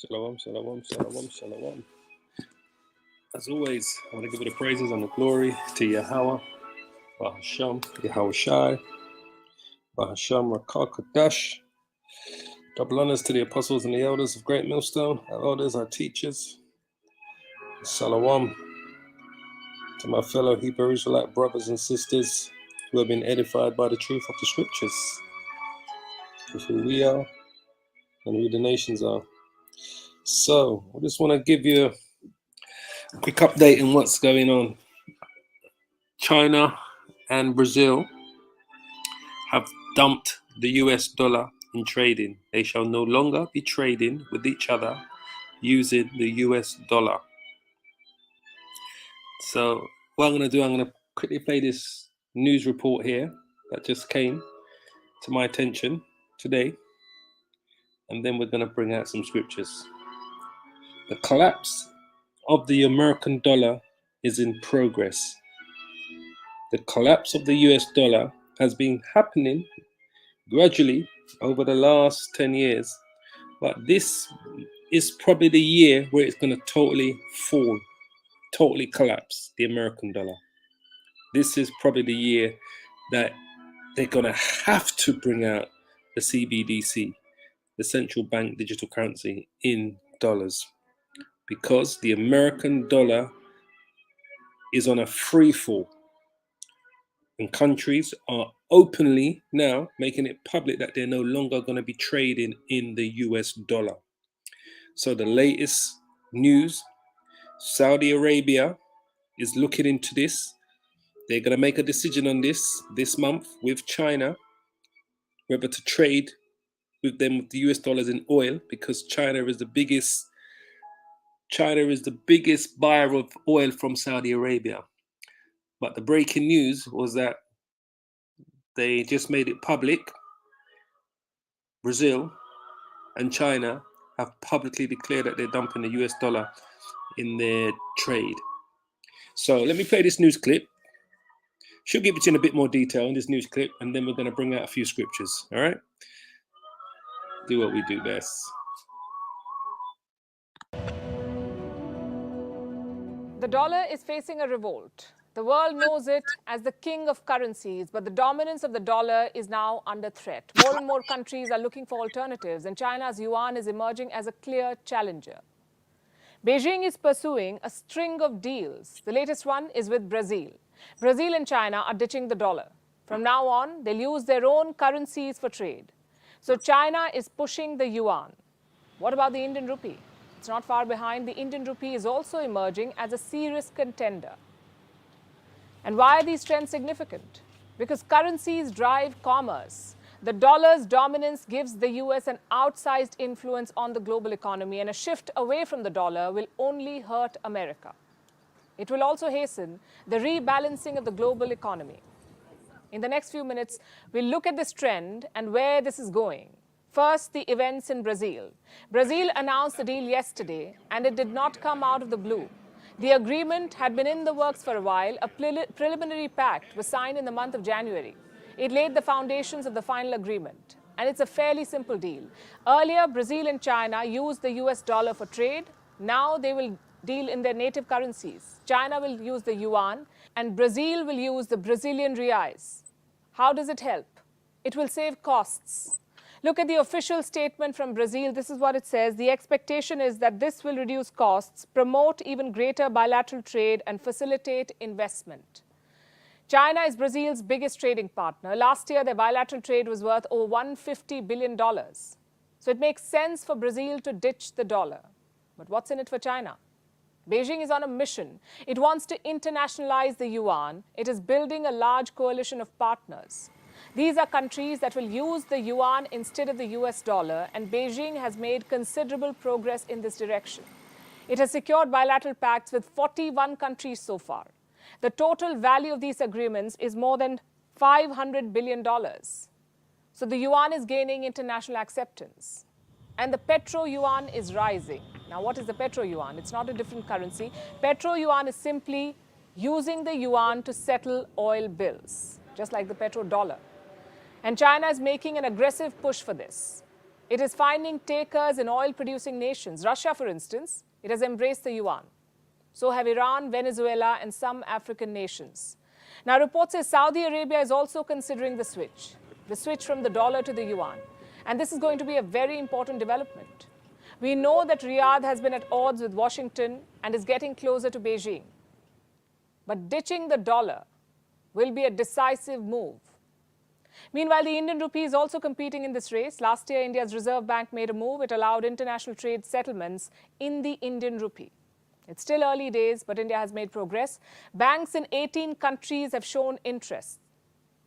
Shalom, shalom, shalom, shalom. As always, I want to give you the praises and the glory to Yahweh, Bahasham, Yahweh Shai, Bahasham, Rakah Kadash. Double honors to the apostles and the elders of Great Millstone, our elders, our teachers. Shalom to my fellow Hebrew Israelite brothers and sisters who have been edified by the truth of the scriptures, of who we are and who the nations are. So, I just want to give you a quick update on what's going on. China and Brazil have dumped the US dollar in trading. They shall no longer be trading with each other using the US dollar. So what I'm going to do, I'm going to quickly play this news report here that just came to my attention today. And then we're going to bring out some scriptures. The collapse of the American dollar is in progress. The collapse of the US dollar has been happening gradually over the last 10 years, but this is probably the year where it's going to totally fall, totally collapse, the American dollar. This is probably the year that they're going to have to bring out the CBDC, the central bank digital currency, in dollars, because the American dollar is on a free fall. And countries are openly now making it public that they're no longer going to be trading in the US dollar. So the latest news, Saudi Arabia is looking into this. They're going to make a decision on this month with China, whether to trade with them with the US dollars in oil, because China is the biggest buyer of oil from Saudi Arabia. But the breaking news was that they just made it public. Brazil and China have publicly declared that they're dumping the US dollar in their trade. So let me play this news clip. She'll give it to you in a bit more detail in this news clip, and then we're going to bring out a few scriptures. All right? Do what we do best. The dollar is facing a revolt. The world knows it as the king of currencies, but the dominance of the dollar is now under threat. More and more countries are looking for alternatives, and China's yuan is emerging as a clear challenger. Beijing is pursuing a string of deals. The latest one is with Brazil. Brazil and China are ditching the dollar. From now on, they'll use their own currencies for trade. So China is pushing the yuan. What about the Indian rupee? It's not far behind. The Indian rupee is also emerging as a serious contender. And why are these trends significant? Because currencies drive commerce. The dollar's dominance gives the US an outsized influence on the global economy, and a shift away from the dollar will only hurt America. It will also hasten the rebalancing of the global economy. In the next few minutes, we'll look at this trend and where this is going. First, the events in Brazil. Brazil announced the deal yesterday, and it did not come out of the blue. The agreement had been in the works for a while. A preliminary pact was signed in the month of January. It laid the foundations of the final agreement, and it's a fairly simple deal. Earlier, Brazil and China used the US dollar for trade. Now they will deal in their native currencies. China will use the yuan, and Brazil will use the Brazilian reais. How does it help? It will save costs. Look at the official statement from Brazil. This is what it says. The expectation is that this will reduce costs, promote even greater bilateral trade, and facilitate investment. China is Brazil's biggest trading partner. Last year, their bilateral trade was worth over $150 billion. So it makes sense for Brazil to ditch the dollar. But what's in it for China? Beijing is on a mission. It wants to internationalize the yuan. It is building a large coalition of partners. These are countries that will use the yuan instead of the US dollar, and Beijing has made considerable progress in this direction. It has secured bilateral pacts with 41 countries so far. The total value of these agreements is more than $500 billion. So the yuan is gaining international acceptance. And the petro yuan is rising. Now, what is the petro yuan? It's not a different currency. Petro yuan is simply using the yuan to settle oil bills, just like the petrodollar. And China is making an aggressive push for this. It is finding takers in oil-producing nations. Russia, for instance, it has embraced the yuan. So have Iran, Venezuela, and some African nations. Now, reports say Saudi Arabia is also considering the switch from the dollar to the yuan. And this is going to be a very important development. We know that Riyadh has been at odds with Washington and is getting closer to Beijing. But ditching the dollar will be a decisive move. Meanwhile, the Indian rupee is also competing in this race. Last year, India's Reserve Bank made a move. It allowed international trade settlements in the Indian rupee. It's still early days, but India has made progress. Banks in 18 countries have shown interest.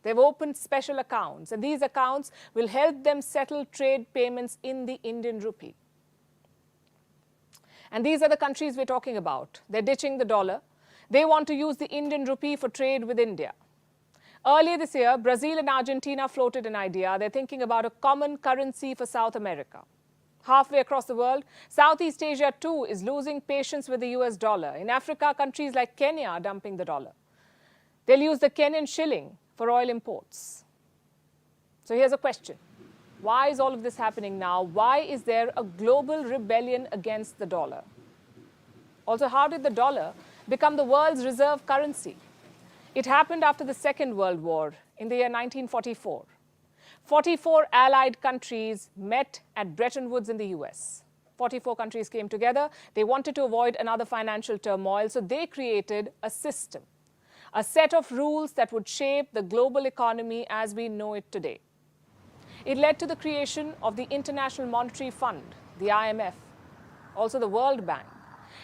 They've opened special accounts, and these accounts will help them settle trade payments in the Indian rupee. And these are the countries we're talking about. They're ditching the dollar. They want to use the Indian rupee for trade with India. Earlier this year, Brazil and Argentina floated an idea. They're thinking about a common currency for South America. Halfway across the world, Southeast Asia too is losing patience with the US dollar. In Africa, countries like Kenya are dumping the dollar. They'll use the Kenyan shilling for oil imports. So here's a question. Why is all of this happening now? Why is there a global rebellion against the dollar? Also, how did the dollar become the world's reserve currency? It happened after the Second World War in the year 1944. 44 allied countries met at Bretton Woods in the US. 44 countries came together. They wanted to avoid another financial turmoil, so they created a system, a set of rules that would shape the global economy as we know it today. It led to the creation of the International Monetary Fund, the IMF, also the World Bank.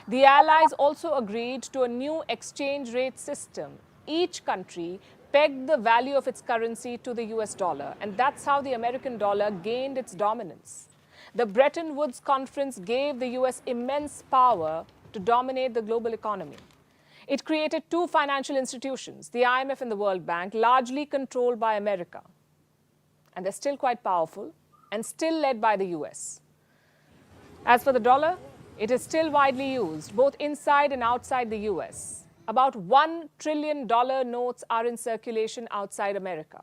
The Allies also agreed to a new exchange rate system. Each country pegged the value of its currency to the US dollar, and that's how the American dollar gained its dominance. The Bretton Woods Conference gave the US immense power to dominate the global economy. It created two financial institutions, the IMF and the World Bank, largely controlled by America. And they're still quite powerful and still led by the US. As for the dollar, it is still widely used, both inside and outside the US. About $1 trillion notes are in circulation outside America.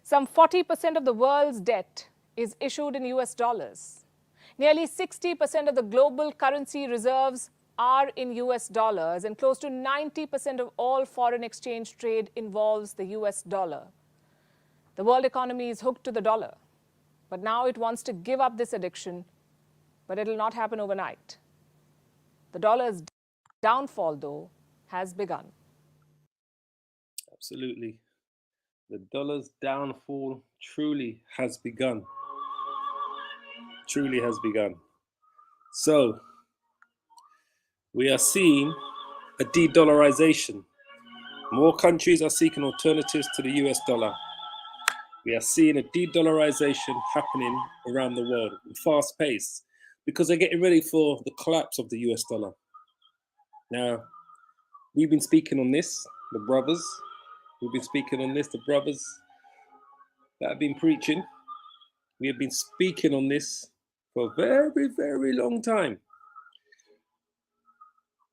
Some 40% of the world's debt is issued in US dollars. Nearly 60% of the global currency reserves are in US dollars, and close to 90% of all foreign exchange trade involves the US dollar. The world economy is hooked to the dollar, but now it wants to give up this addiction, but it'll not happen overnight. The dollar's downfall, though, has begun. Absolutely. The dollar's downfall truly has begun. Truly has begun. So, we are seeing a de-dollarization. More countries are seeking alternatives to the US dollar. We are seeing a de-dollarization happening around the world at fast pace because they're getting ready for the collapse of the US dollar. Now, we've been speaking on this, the brothers. We've been speaking on this, the brothers that have been preaching. We have been speaking on this for a very, very long time.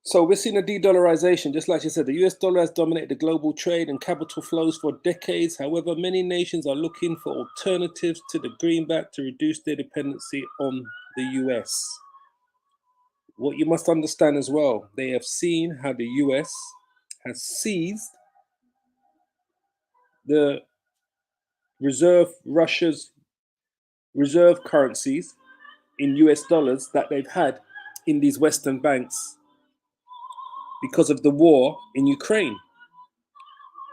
So we're seeing a de-dollarization, just like you said. The US dollar has dominated the global trade and capital flows for decades. However, many nations are looking for alternatives to the greenback to reduce their dependency on the US. What you must understand as well, they have seen how the US has seized the Russia's reserve currencies in US dollars that they've had in these Western banks because of the war in Ukraine.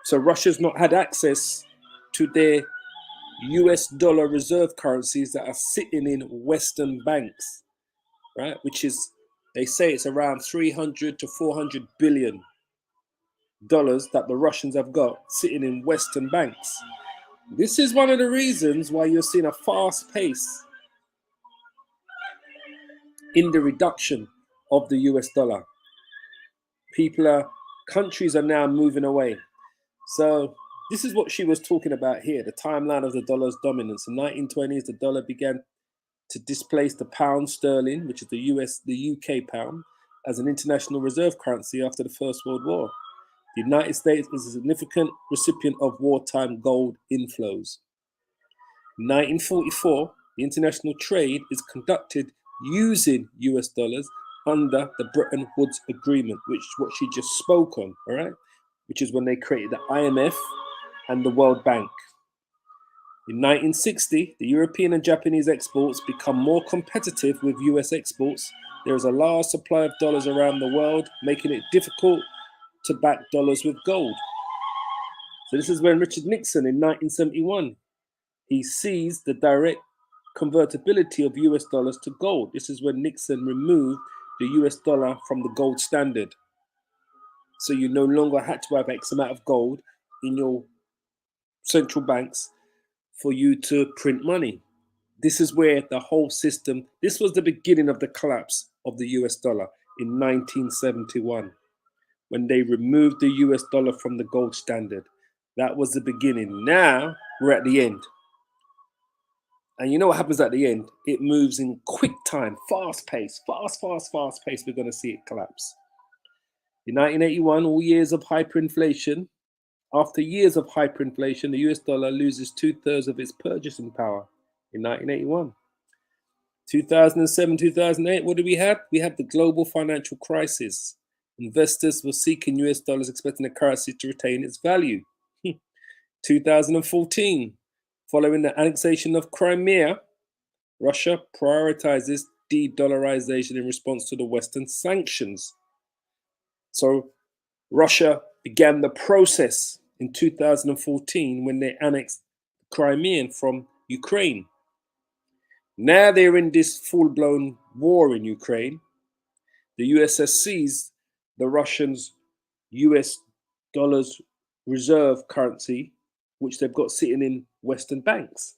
So Russia's not had access to their US dollar reserve currencies that are sitting in Western banks, right? Which is, they say it's around 300 to 400 billion dollars that the Russians have got sitting in Western banks. This is one of the reasons why you're seeing a fast pace in the reduction of the US dollar. Countries are now moving away. So this is what she was talking about here, the timeline of the dollar's dominance. In the 1920s, the dollar began to displace the pound sterling, which is the UK pound, as an international reserve currency after the First World War. The United States is a significant recipient of wartime gold inflows. In 1944, the international trade is conducted using US dollars under the Bretton Woods Agreement, which is what she just spoke on, all right? Which is when they created the IMF and the World Bank. In 1960, the European and Japanese exports become more competitive with US exports. There is a large supply of dollars around the world, making it difficult to back dollars with gold. So this is when Richard Nixon in 1971, he seized the direct convertibility of US dollars to gold. This is when Nixon removed the US dollar from the gold standard. So you no longer had to have X amount of gold in your central banks for you to print money. This is where the whole system, this was the beginning of the collapse of the US dollar in 1971, when they removed the US dollar from the gold standard. That was the beginning. Now we're at the end. And you know what happens at the end? It moves in quick time, fast pace, fast pace. We're going to see it collapse. In 1981, all years of hyperinflation, after years of hyperinflation, the US dollar loses 2/3 of its purchasing power in 1981. 2007, 2008, what did we have? We had the global financial crisis. Investors were seeking US dollars, expecting the currency to retain its value. 2014, following the annexation of Crimea, Russia prioritizes de-dollarization in response to the Western sanctions. So Russia began the process in 2014 when they annexed Crimea from Ukraine. Now they're in this full-blown war in Ukraine. The US has seized the Russians' US dollars reserve currency, which they've got sitting in Western banks.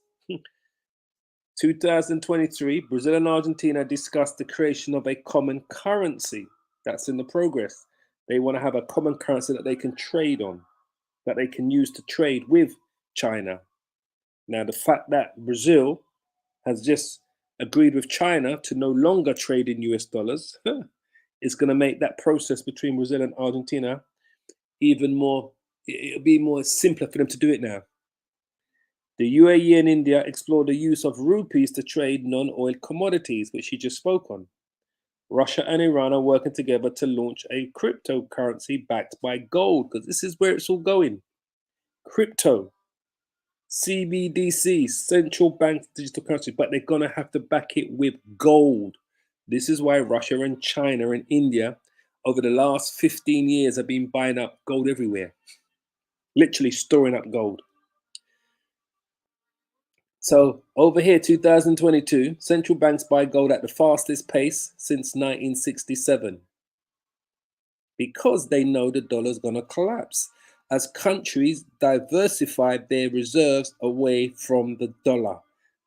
2023, Brazil and Argentina discussed the creation of a common currency. That's in the progress. They want to have a common currency that they can trade on, that they can use to trade with China. Now, the fact that Brazil has just agreed with China to no longer trade in US dollars is going to make that process between Brazil and Argentina even more, it'll be more simpler for them to do it now. The UAE and India explore the use of rupees to trade non-oil commodities, which he just spoke on. Russia and Iran are working together to launch a cryptocurrency backed by gold, because this is where it's all going. Crypto, CBDC, central bank digital currency, but they're going to have to back it with gold. This is why Russia and China and India over the last 15 years have been buying up gold everywhere, literally storing up gold. So over here, 2022, central banks buy gold at the fastest pace since 1967 because they know the dollar's going to collapse as countries diversify their reserves away from the dollar.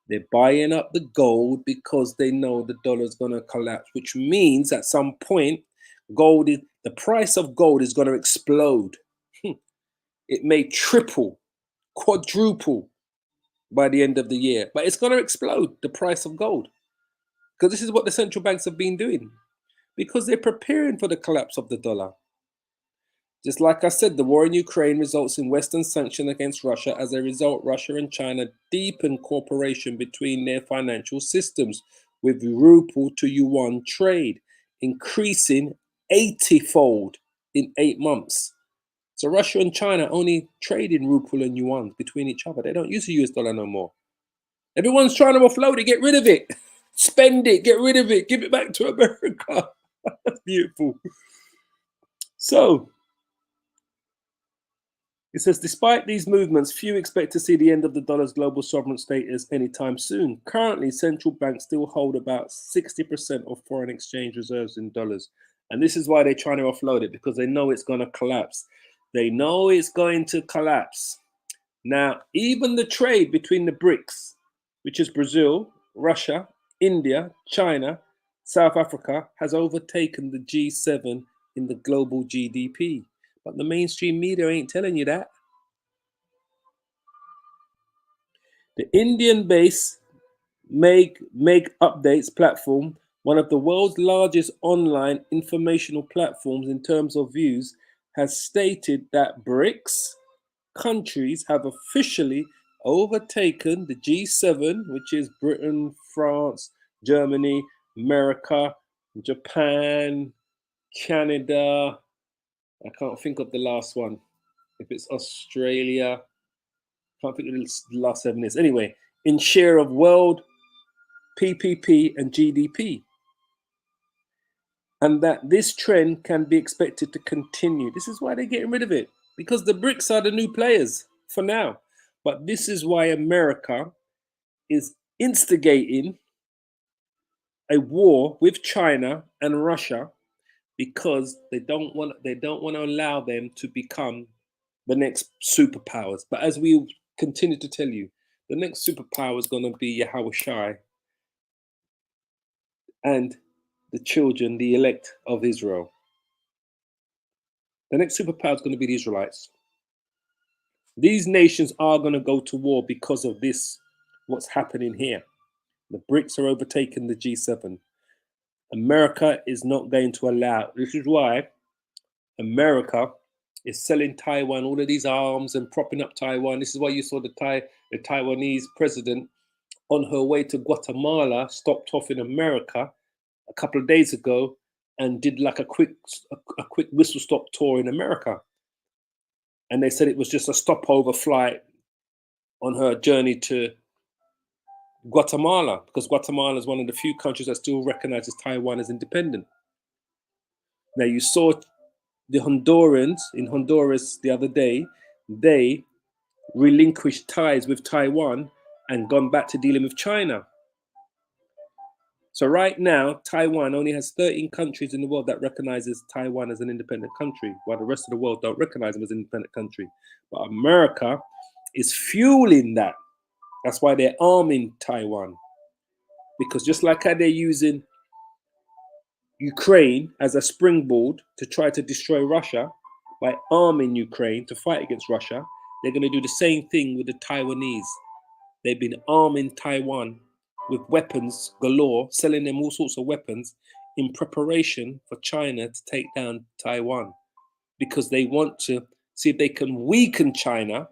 They're buying up the gold because they know the dollar's going to collapse, which means at some point, the price of gold is going to explode. It may triple, quadruple by the end of the year, but it's going to explode, the price of gold, because this is what the central banks have been doing, because they're preparing for the collapse of the dollar. Just like I said, the war in Ukraine results in Western sanctions against Russia. As a result, Russia and China deepen cooperation between their financial systems, with ruble to yuan trade increasing 80-fold in 8 months. So Russia and China only trade in ruble and yuan between each other. They don't use the US dollar no more. Everyone's trying to offload it, get rid of it, spend it, get rid of it, give it back to America. That's beautiful. So it says, despite these movements, few expect to see the end of the dollar's global sovereign status anytime soon. Currently, central banks still hold about 60% of foreign exchange reserves in dollars. And this is why they're trying to offload it, because they know it's going to collapse. They know it's going to collapse. Now, even the trade between the BRICS, which is Brazil, Russia, India, China, South Africa, has overtaken the G7 in the global GDP. But the mainstream media ain't telling you that. The Indian-based Make Updates platform, one of the world's largest online informational platforms in terms of views, has stated that BRICS countries have officially overtaken the G7, which is Britain, France, Germany, America, Japan, Canada. I can't think of the last one. If it's Australia, can't think of the last 7 years. Anyway, in share of world PPP and GDP. And that this trend can be expected to continue. This is why they're getting rid of it, because the BRICS are the new players for now. But this is why America is instigating a war with China and Russia, because they don't want to allow them to become the next superpowers. But as we continue to tell you, the next superpower is going to be Yahweh Shai and the children, the elect of Israel. The next superpower is going to be the Israelites. These nations are going to go to war because of this, what's happening here. The BRICS are overtaking the G7. America is not going to allow. This is why America is selling Taiwan all of these arms and propping up Taiwan. This is why you saw the Taiwanese president on her way to Guatemala stopped off in America a couple of days ago and did like a quick whistle stop tour in America. And they said it was just a stopover flight on her journey to Guatemala, because Guatemala is one of the few countries that still recognizes Taiwan as independent. Now, you saw the Hondurans in Honduras the other day, they relinquished ties with Taiwan and gone back to dealing with China. So right now, Taiwan only has 13 countries in the world that recognizes Taiwan as an independent country, while the rest of the world don't recognize them as an independent country. But America is fueling that. That's why they're arming Taiwan. Because just like how they're using Ukraine as a springboard to try to destroy Russia by arming Ukraine to fight against Russia, they're going to do the same thing with the Taiwanese. They've been arming Taiwan with weapons galore, selling them all sorts of weapons in preparation for China to take down Taiwan, because they want to see if they can weaken China,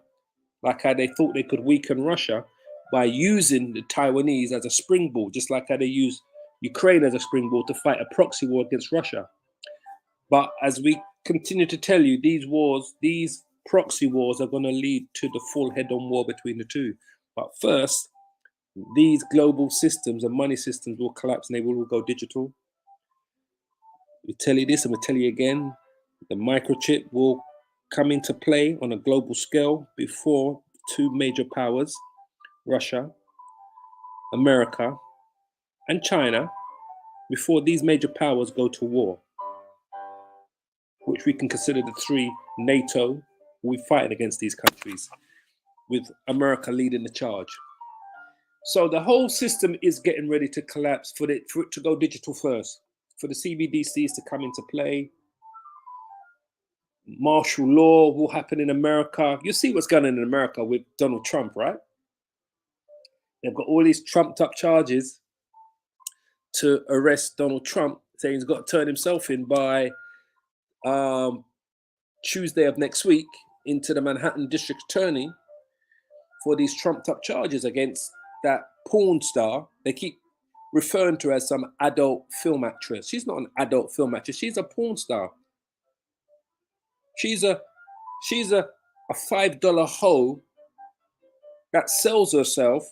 like how they thought they could weaken Russia, by using the Taiwanese as a springboard, just like how they use Ukraine as a springboard to fight a proxy war against Russia. But as we continue to tell you, these wars, these proxy wars are going to lead to the full head-on war between the two. But first, these global systems and money systems will collapse and they will all go digital. We tell you this and we tell you again, the microchip will come into play on a global scale before two major powers, Russia, America, and China, before these major powers go to war, which we can consider the three NATO. We're fighting against these countries, with America leading the charge. So the whole system is getting ready to collapse for it to go digital first, for the CBDCs to come into play. Martial law will happen in America. You see what's going on in America with Donald Trump, right? They've got all these trumped up charges to arrest Donald Trump, saying he's got to turn himself in by Tuesday of next week into the Manhattan District Attorney for these trumped up charges against that porn star. They keep referring to her as some adult film actress. She's not an adult film actress. She's a porn star. She's a $5 hoe that sells herself,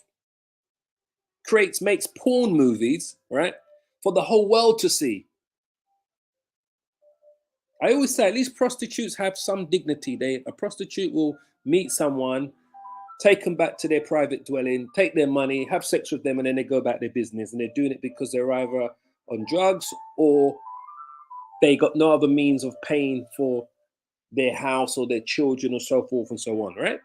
makes porn movies, right, for the whole world to see. I always say at least prostitutes have some dignity. A prostitute will meet someone, take them back to their private dwelling, take their money, have sex with them, and then they go about their business. And they're doing it because they're either on drugs or they got no other means of paying for their house or their children or so forth and so on, right?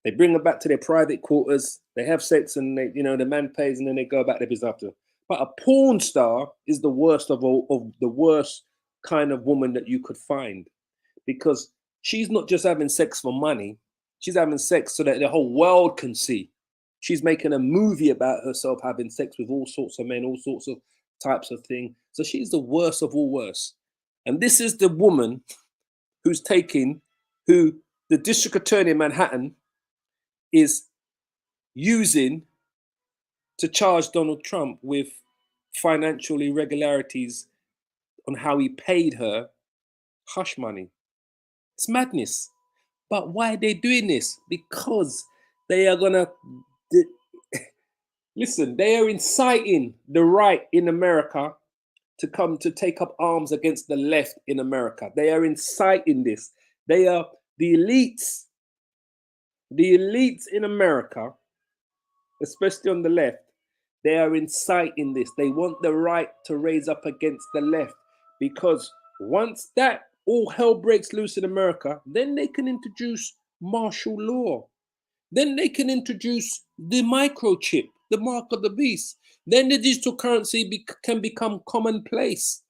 They bring them back to their private quarters, they have sex, and the man pays, and then they go about their business after. But a porn star is the worst of the worst kind of woman that you could find, because she's not just having sex for money. She's having sex so that the whole world can see. She's making a movie about herself having sex with all sorts of men, all sorts of types of things. So she's the worst of all worst. And this is the woman who the district attorney in Manhattan is using to charge Donald Trump with financial irregularities on how he paid her hush money. It's madness. But why are they doing this? Because they are gonna listen, they are inciting the right in America to come to take up arms against the left in America. They are inciting this. They are the elites in America, especially on the left. They are inciting this. They want the right to raise up against the left, because once that all hell breaks loose in America, then they can introduce martial law. Then they can introduce the microchip, the mark of the beast. Then the digital currency can become commonplace.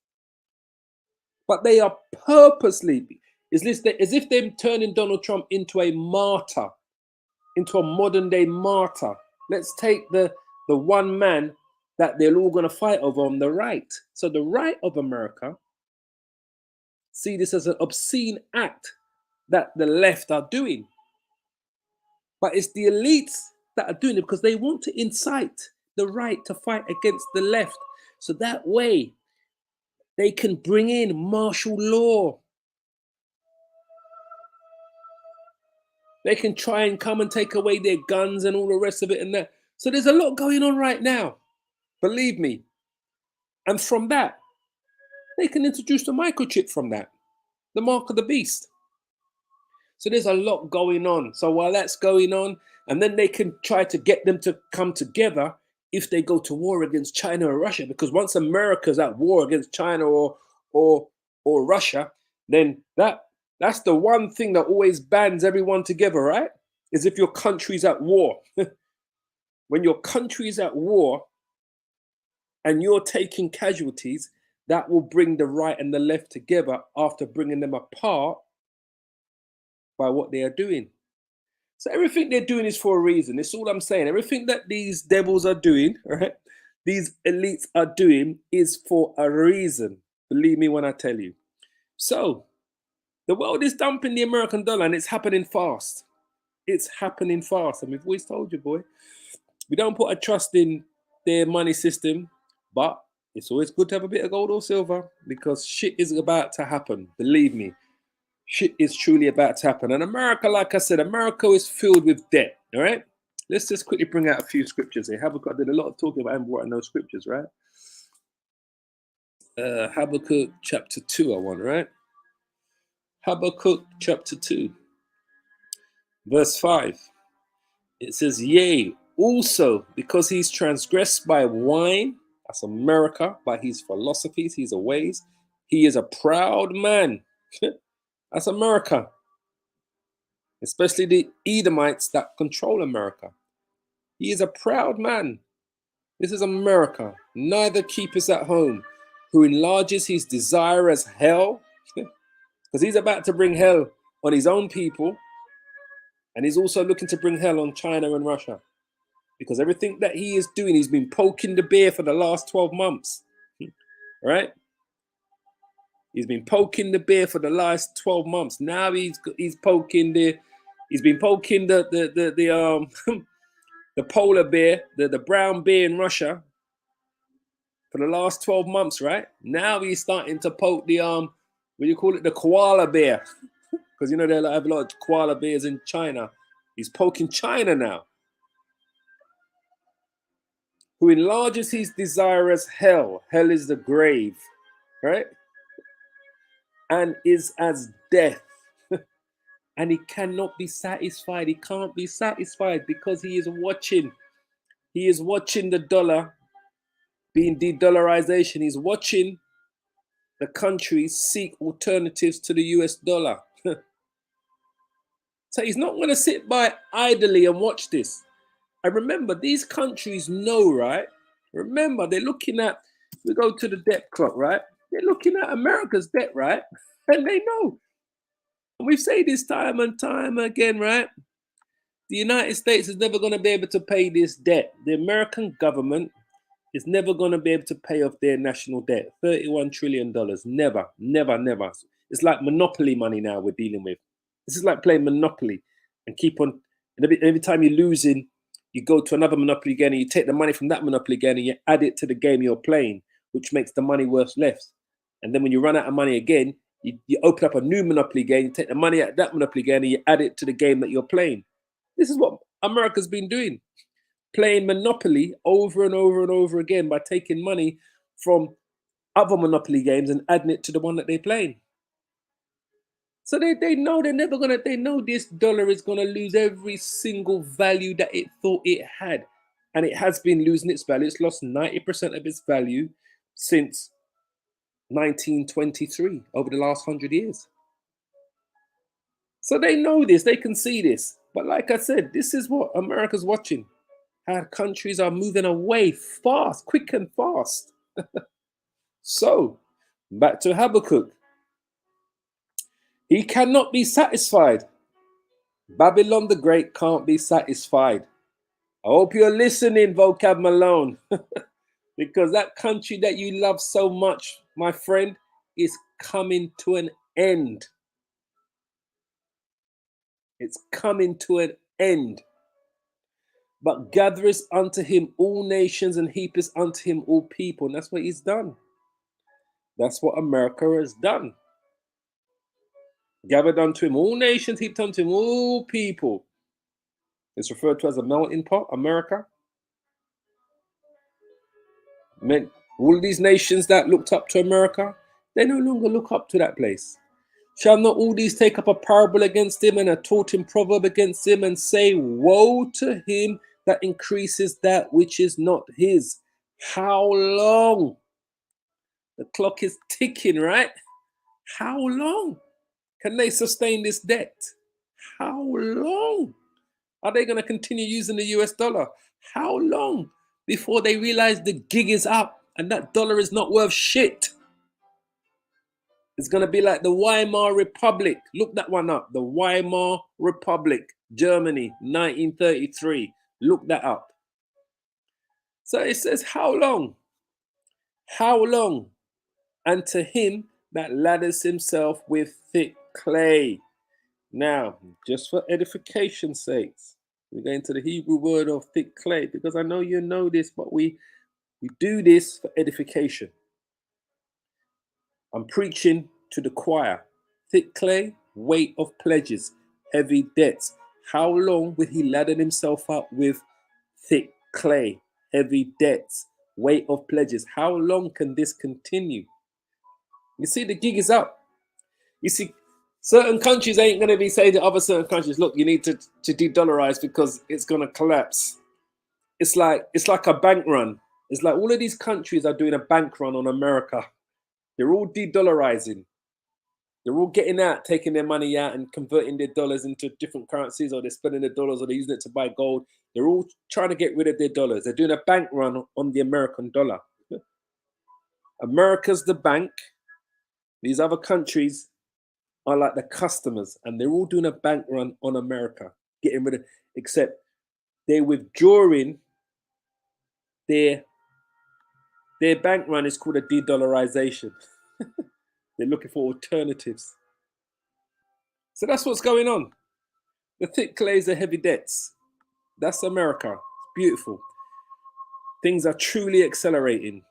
But they are purposely, as if they're turning Donald Trump into a martyr, into a modern day martyr. Let's take the one man that they're all going to fight over on the right. So the right of America see this as an obscene act that the left are doing. But it's the elites that are doing it because they want to incite the right to fight against the left. So that way they can bring in martial law. They can try and come and take away their guns and all the rest of it and that. So there's a lot going on right now, believe me. And from that, they can introduce the microchip from that, the mark of the beast. So there's a lot going on. So while that's going on, and then they can try to get them to come together if they go to war against China or Russia, because once America's at war against China or Russia, then that's the one thing that always bands everyone together, right? Is if your country's at war. When your country is at war and you're taking casualties, that will bring the right and the left together after bringing them apart by what they are doing. So everything they're doing is for a reason. That's all I'm saying. Everything that these devils are doing, right? These elites are doing is for a reason. Believe me when I tell you. So the world is dumping the American dollar and it's happening fast. It's happening fast. And we've always told you, boy, we don't put a trust in their money system, but it's always good to have a bit of gold or silver because shit is about to happen. Believe me. Shit is truly about to happen. And America, like I said, America is filled with debt. All right. Let's just quickly bring out a few scriptures here. Habakkuk did a lot of talking about him writing those scriptures, right? Habakkuk chapter 2, I want, right? Habakkuk chapter 2, verse 5. It says, yea, also because he's transgressed by wine, that's America, by his philosophies, his ways, he is a proud man. That's America. Especially the Edomites that control America. He is a proud man. This is America. Neither keepeth at home, who enlarges his desire as hell, because he's about to bring hell on his own people, and he's also looking to bring hell on China and Russia, because everything that he is doing, he's been poking the bear for the last 12 months, right? He's been poking the bear for the last 12 months. Now he's poking he's been poking the the polar bear, the brown bear in Russia for the last 12 months, right? Now he's starting to poke the what do you call it? The koala bear. Because you know they have a lot of koala bears in China. He's poking China now. Who enlarges his desire as hell. Hell is the grave, right? And is as death. And he cannot be satisfied. He can't be satisfied because he is watching. He is watching the dollar being de-dollarization. He's watching the countries seek alternatives to the US dollar. So he's not going to sit by idly and watch this. And remember, these countries know, right? Remember, they're looking at, we go to the debt clock, right? They're looking at America's debt, right? And they know. And we've said this time and time again, right? The United States is never going to be able to pay this debt. The American government is never going to be able to pay off their national debt. $31 trillion. Never, never, never. It's like monopoly money now we're dealing with. This is like playing Monopoly and keep on. And every time you're losing, you go to another Monopoly again and you take the money from that Monopoly again and you add it to the game you're playing, which makes the money worth less. And then when you run out of money again, you open up a new Monopoly game, you take the money out of that Monopoly game and you add it to the game that you're playing. This is what America's been doing, playing Monopoly over and over and over again by taking money from other Monopoly games and adding it to the one that they're playing. So they know they know this dollar is gonna lose every single value that it thought it had. And it has been losing its value. It's lost 90% of its value since 1923, over the last 100 years. So they know this, they can see this. But like I said, this is what America's watching. How countries are moving away fast, quick and fast. So, back to Habakkuk. He cannot be satisfied. Babylon the Great can't be satisfied. I hope you're listening, Vocab Malone, because that country that you love so much, my friend, is coming to an end. It's coming to an end. But gathereth unto him all nations and heapeth unto him all people. And that's what he's done. That's what America has done. Gathered unto him all nations, heaped unto him all people. It's referred to as a melting pot, America. Meant all these nations that looked up to America, they no longer look up to that place. Shall not all these take up a parable against him and a taught him proverb against him and say, woe to him that increases that which is not his? How long? The clock is ticking, right? How long can they sustain this debt? How long are they going to continue using the US dollar? How long before they realize the gig is up and that dollar is not worth shit? It's going to be like the Weimar Republic. Look that one up. The Weimar Republic, Germany, 1933. Look that up. So it says, how long? How long? And to him that lathers himself with thick clay. Now, just for edification's sakes, we're going to the Hebrew word of thick clay, because I know you know this, but we do this for edification. I'm preaching to the choir. Thick clay, weight of pledges, heavy debts. How long will he ladder himself up with thick clay, heavy debts, weight of pledges? How long can this continue? You see, the gig is up. You see, certain countries ain't going to be saying to other certain countries, look, you need to de-dollarize because it's going to collapse. It's like a bank run. It's like all of these countries are doing a bank run on America. They're all de-dollarizing. They're all getting out, taking their money out and converting their dollars into different currencies, or they're spending their dollars, or they're using it to buy gold. They're all trying to get rid of their dollars. They're doing a bank run on the American dollar. America's the bank. These other countries are like the customers, and they're all doing a bank run on America, getting rid of, except they're withdrawing their bank run is called a de-dollarization. They're looking for alternatives. So that's what's going on. The thick clays are heavy debts. That's America. It's beautiful. Things are truly accelerating.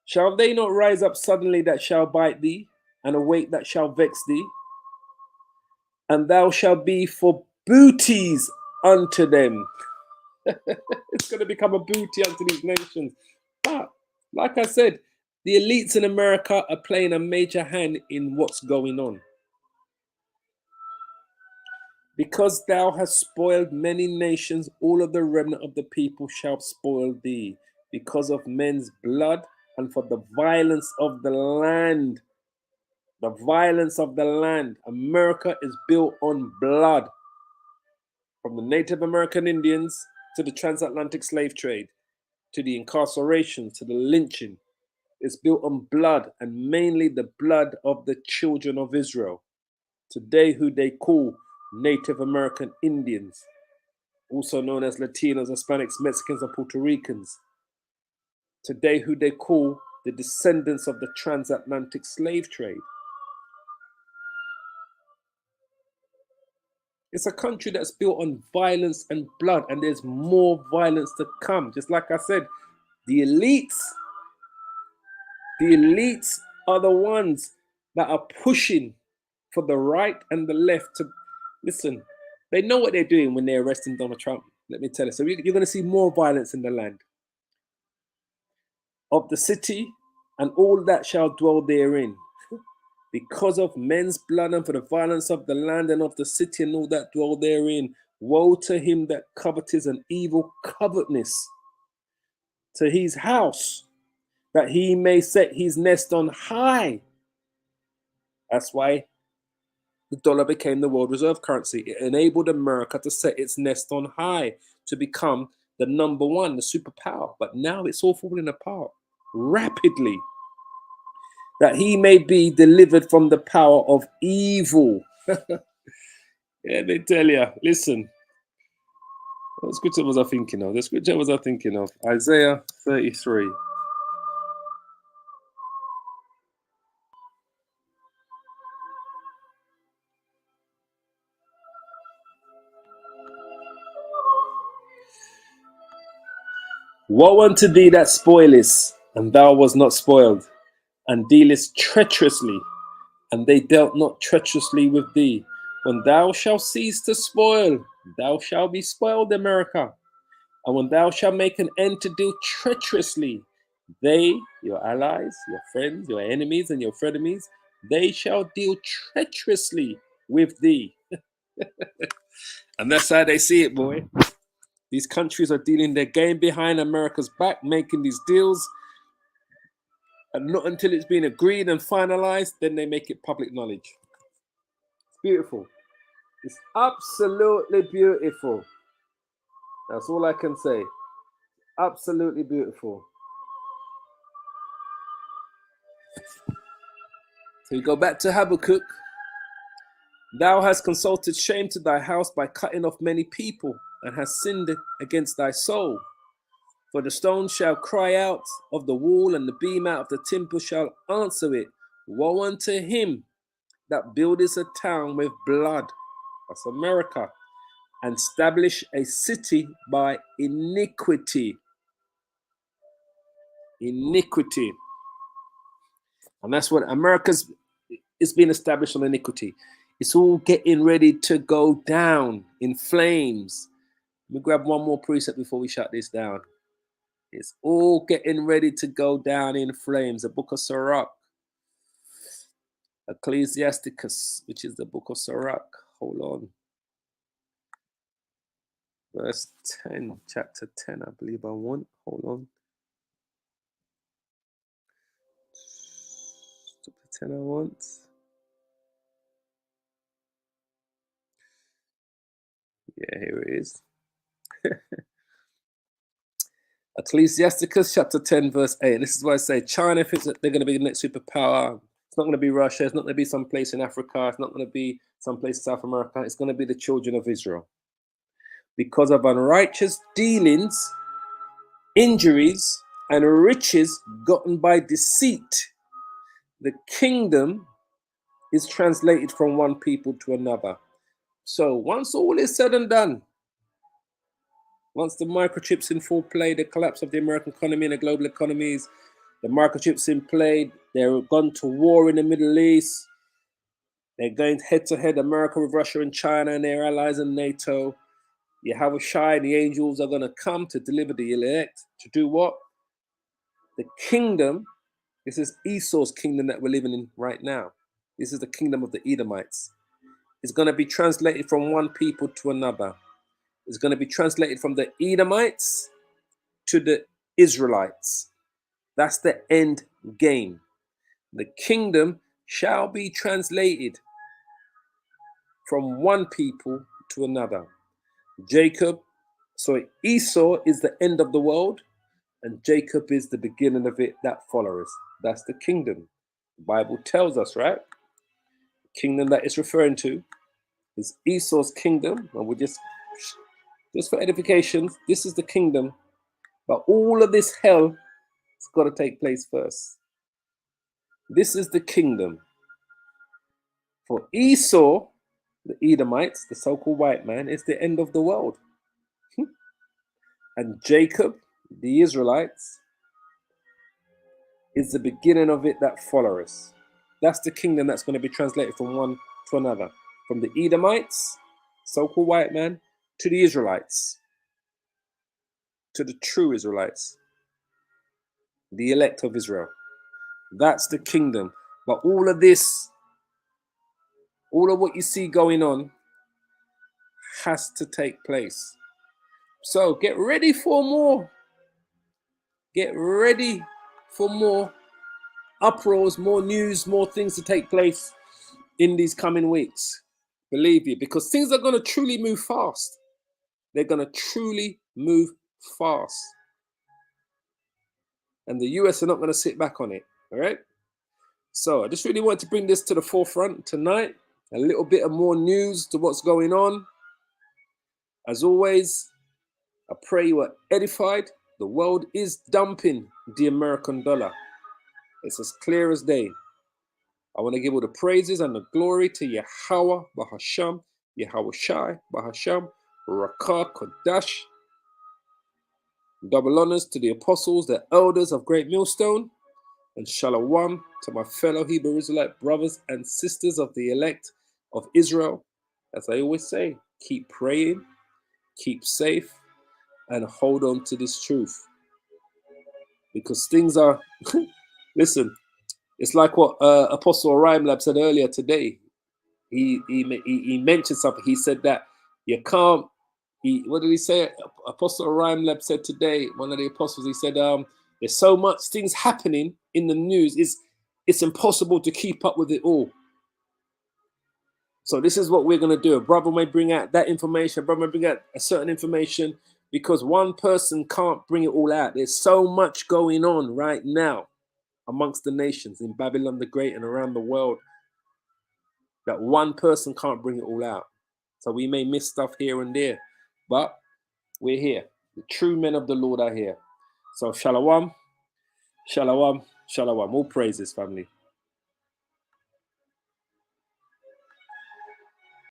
Shall they not rise up suddenly that shall bite thee, and awake that shall vex thee? And thou shalt be for booties unto them. It's going to become a booty unto these nations. But like I said, the elites in America are playing a major hand in what's going on. Because thou hast spoiled many nations, all of the remnant of the people shall spoil thee, because of men's blood and for the violence of the land. The violence of the land. America is built on blood. From the Native American Indians to the transatlantic slave trade, to the incarceration, to the lynching. It's built on blood, and mainly the blood of the children of Israel. Today, who they call Native American Indians, also known as Latinos, Hispanics, Mexicans, and Puerto Ricans. Today, who they call the descendants of the transatlantic slave trade. It's a country that's built on violence and blood, and there's more violence to come. Just like I said, the elites are the ones that are pushing for the right and the left to listen. They know what they're doing when they're arresting Donald Trump. Let me tell you. So you're going to see more violence in the land of the city, and all that shall dwell therein. Because of men's blood and for the violence of the land and of the city and all that dwell therein. Woe to him that coveteth an evil covetousness to his house, that he may set his nest on high. That's why the dollar became the world reserve currency. It enabled America to set its nest on high, to become the number one, the superpower. But now it's all falling apart rapidly. That he may be delivered from the power of evil. Let me tell you, listen. What scripture was I thinking of? The scripture was I thinking of Isaiah 33. Woe unto thee that spoilest, and thou was not spoiled, and dealest treacherously, and they dealt not treacherously with thee. When thou shalt cease to spoil, thou shalt be spoiled, America. And when thou shalt make an end to deal treacherously, they, your allies, your friends, your enemies, and your frenemies, they shall deal treacherously with thee. And that's how they see it, boy. These countries are dealing their game behind America's back, making these deals. And not until it's been agreed and finalized, then they make it public knowledge. It's beautiful. It's absolutely beautiful. That's all I can say. Absolutely beautiful. So you go back to Habakkuk. Thou hast consulted shame to thy house by cutting off many people, and hast sinned against thy soul. For the stone shall cry out of the wall, and the beam out of the timber shall answer it. Woe unto him that buildeth a town with blood. That's America. And establish a city by iniquity. Iniquity. And that's what America's is being established on iniquity. It's all getting ready to go down in flames. Let me grab one more precept before we shut this down. It's all getting ready to go down in flames. The book of Sirach, Ecclesiasticus, which is the book of Sirach. Hold on. Verse 10, chapter 10, I believe I want. Hold on. Chapter 10 I want. Yeah, here it is. Ecclesiasticus chapter 10, verse 8. And this is why I say China thinks that they're going to be the next superpower. It's not going to be Russia. It's not going to be some place in Africa. It's not going to be some place in South America. It's going to be the children of Israel. Because of unrighteous dealings, injuries, and riches gotten by deceit, the kingdom is translated from one people to another. So once all is said and done, once the microchips in full play, the collapse of the American economy and the global economies, the microchips in play, they're gone to war in the Middle East. They're going head to head, America with Russia and China and their allies and NATO. Yahushua and the angels are going to come to deliver the elect. To do what? The kingdom, this is Esau's kingdom that we're living in right now. This is the kingdom of the Edomites. It's going to be translated from one people to another. It's going to be translated from the Edomites to the Israelites. That's the end game. The kingdom shall be translated from one people to another. Esau is the end of the world, and Jacob is the beginning of it that follows. That's the kingdom. The Bible tells us, right? The kingdom that it's referring to is Esau's kingdom, and we're just for edification, this is the kingdom. But all of this hell has got to take place first. This is the kingdom. For Esau the Edomites, the so-called white man, is the end of the world. And Jacob, the Israelites, is the beginning of it that follows. That's the kingdom that's going to be translated from one to another. From the Edomites, so-called white man, to the Israelites, to the true Israelites, the elect of Israel. That's the kingdom. But all of this, all of what you see going on has to take place. So get ready for more. Get ready for more uproars, more news, more things to take place in these coming weeks. Believe you, because things are going to truly move fast. They're going to truly move fast. And the US are not going to sit back on it. All right. So I just really want to bring this to the forefront tonight. A little bit of more news to what's going on. As always, I pray you are edified. The world is dumping the American dollar. It's as clear as day. I want to give all the praises and the glory to Yahweh Bahasham, Yahweh Shai Bahasham, Rakah Kodash. Double honors to the apostles, the elders of Great Millstone, and Shalom to my fellow Hebrew Israelite brothers and sisters of the elect of Israel. As I always say, keep praying, keep safe, and hold on to this truth. Because things are, listen, it's like what Apostle Orion Lab said earlier today. He mentioned something. He said that you can't, what did he say? Apostle Orion Lab said today, one of the apostles, he said, there's so much things happening in the news, it's impossible to keep up with it all. So this is what we're going to do. A brother may bring out that information, a brother may bring out a certain information, because one person can't bring it all out. There's so much going on right now amongst the nations in Babylon the Great and around the world that one person can't bring it all out. So we may miss stuff here and there, but we're here. The true men of the Lord are here. So shalom, shalom, shalom. All praises, family.